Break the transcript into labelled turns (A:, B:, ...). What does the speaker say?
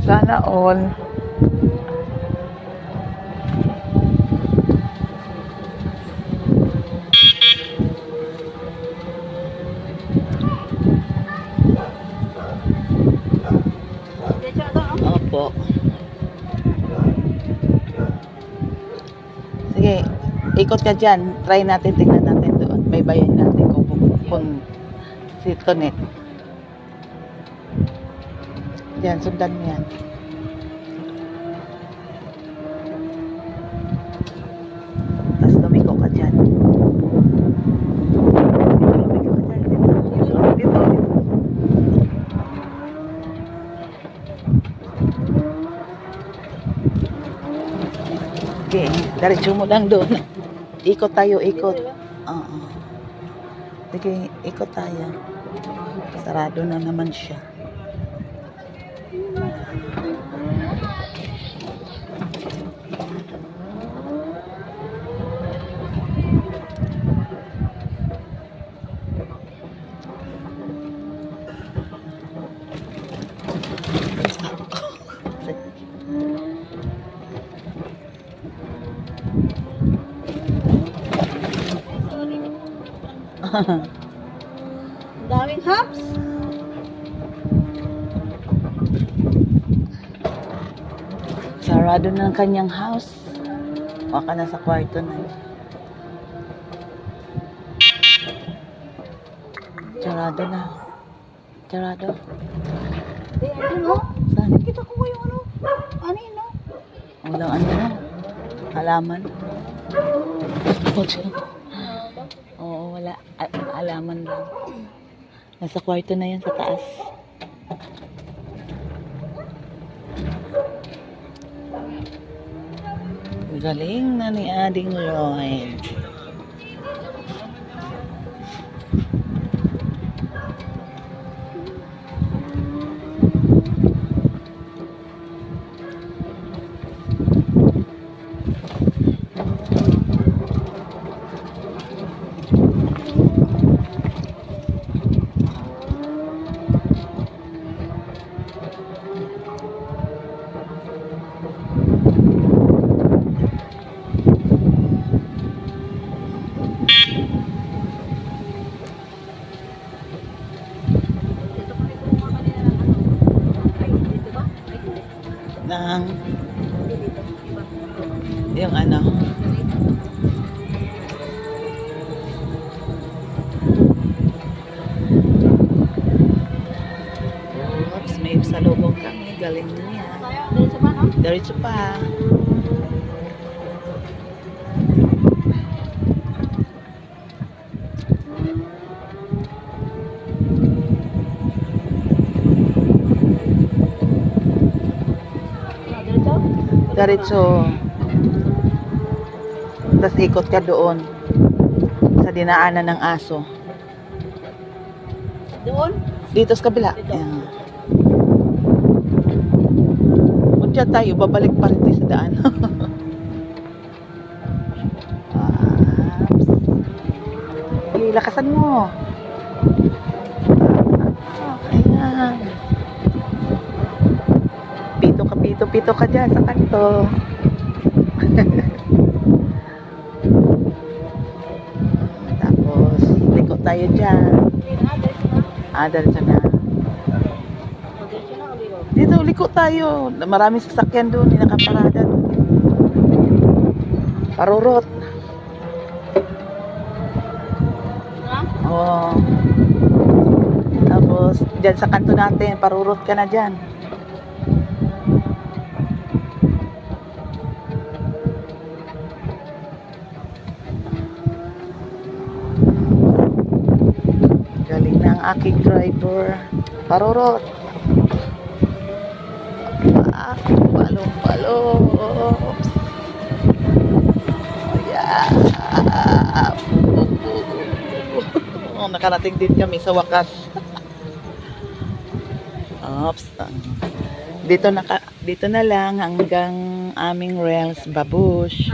A: Sana all. Opo. Sige, ikot ka dyan. Try natin, tingnan natin doon. May bayan natin kung si Tonet. Diyan, sundan mo yan. Tapos lumiko ka dyan. Lumiko ka dyan. Dito. Okay, diretso mo lang doon. Ikot tayo, ikot. Oo. Sige, ikot tayo. Sarado na naman siya.
B: Daming hops.
A: Sarado na ang kanyang house. Baka nasa kwarto na yun. Sarado na. Sarado.
B: Ano?
A: Saan?
B: Kita ko yung ano? Ano yun, no?
A: Walang ano na. Halaman. Oo, wala. Halaman lang. Nasa kwarto na yan sa taas. Galing na ni Ading Lloyd. Ng yung ano oops, may salubong kami, galing niya. Diretso pa. Diretso. Tapos ikot ka doon sa dinaanan ng aso.
B: Doon?
A: Dito sa kabila. Ayan. Punta tayo, babalik pa rin tayo sa daan. Okay, lakasan mo. Ayan. Pito ka dyan sa kanto. Tapos, likot tayo dyan. Diretso na. Dito, liko tayo. Maraming sasakyan doon, nakaparada doon. Parurot. Oo. Tapos, dyan sa kanto natin, parurot ka na dyan. Galing na ang aking driver. Parurot. Balong. Yeah. Oh, nakarating din kami sa wakas. Oops. Dito na lang hanggang aming rails, babush.